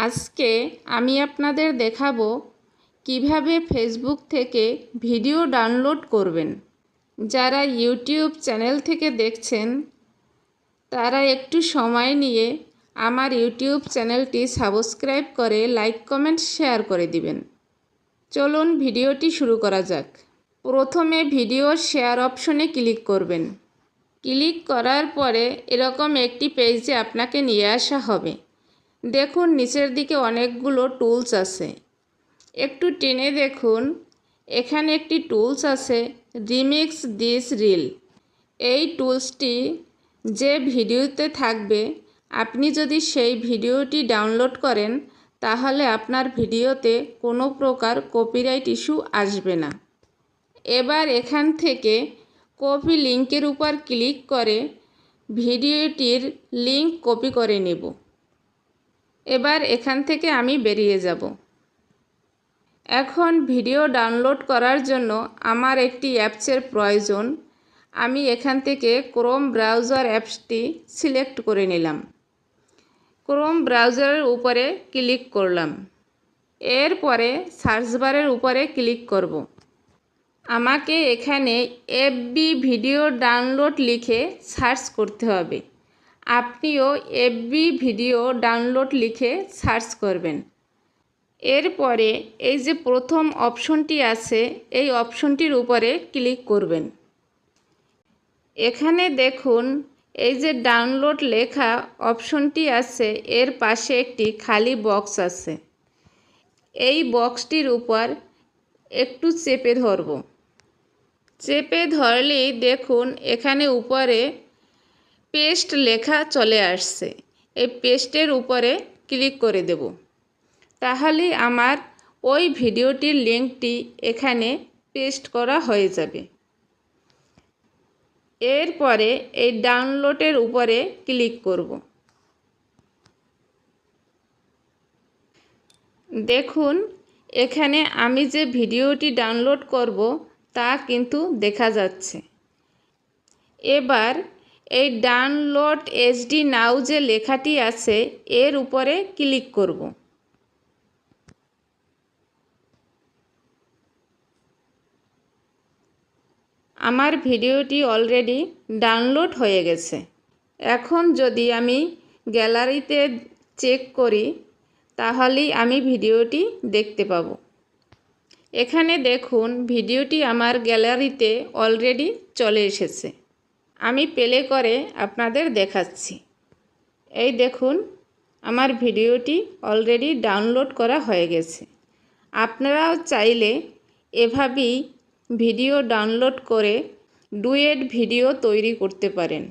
আজকে আমি আপনাদের দেখাবো কিভাবে ফেসবুক থেকে ভিডিও ডাউনলোড করবেন। যারা ইউটিউব চ্যানেল থেকে দেখছেন তারা একটু সময় নিয়ে আমার ইউটিউব চ্যানেলটি সাবস্ক্রাইব করে লাইক কমেন্ট শেয়ার করে দিবেন। চলুন ভিডিওটি শুরু করা যাক। প্রথমে ভিডিও শেয়ার অপশনে ক্লিক করবেন। ক্লিক করার পরে এরকম একটি পেজে আপনাকে নিয়ে আসা হবে। দেখুন নিচের দিকে অনেকগুলো টুলস আছে, একটু টেনে দেখুন। এখানে একটি টুলস আছে রিমিক্স দিস রিল। এই টুলসটি যে ভিডিওতে থাকবে, আপনি যদি সেই ভিডিওটি ডাউনলোড করেন তাহলে আপনার ভিডিওতে কোনো প্রকার কপিরাইট ইস্যু আসবে না। এবার এখান থেকে কপি লিংকের উপর ক্লিক করে ভিডিওটির লিংক কপি করে নেব। এবার এখান থেকে আমি বেরিয়ে যাব। এখন ভিডিও ডাউনলোড করার জন্য আমার একটি অ্যাপসের প্রয়োজন। আমি এখান থেকে ক্রোম ব্রাউজার অ্যাপসটি সিলেক্ট করে নিলাম। ক্রোম ব্রাউজারের উপরে ক্লিক করলাম। এরপরে সার্চ বারের উপরে ক্লিক করব। আমাকে এখানে এফবি ভিডিও ডাউনলোড লিখে সার্চ করতে হবে। আপনিও এফবি ভিডিও ডাউনলোড লিখে সার্চ করবেন। এরপরে এই যে প্রথম অপশনটি আছে এই অপশনটির উপরে ক্লিক করবেন। এখানে দেখুন এই যে ডাউনলোড লেখা অপশনটি আছে, এর পাশে একটি খালি বক্স আছে। এই বক্সটির উপর একটু চেপে ধরব। চেপে ধরলেই দেখুন এখানে উপরে পেস্ট লেখা চলে আসছে। এই পেস্টের উপরে ক্লিক করে দেব। তাহলে আমার ওই ভিডিওটির লিঙ্কটি এখানে পেস্ট করা হয়ে যাবে। এরপরে এই ডাউনলোডের উপরে ক্লিক করব। দেখুন এখানে আমি যে ভিডিওটি ডাউনলোড করব তা কিন্তু দেখা যাচ্ছে। এবার এই ডাউনলোড এইচডি নাও যে লেখাটি আছে এর উপরে ক্লিক করব। আমার ভিডিওটি অলরেডি ডাউনলোড হয়ে গেছে। এখন যদি আমি গ্যালারিতে চেক করি তাহলেই আমি ভিডিওটি দেখতে পাব। এখানে দেখুন ভিডিওটি আমার গ্যালারিতে অলরেডি চলে এসেছে। আমি প্লে করে আপনাদের দেখাচ্ছি। এই দেখুন আমার ভিডিওটি অলরেডি ডাউনলোড করা হয়ে গেছে। আপনারাও চাইলে এভাবেই ভিডিও ডাউনলোড করে ডুয়েট ভিডিও তৈরি করতে পারেন।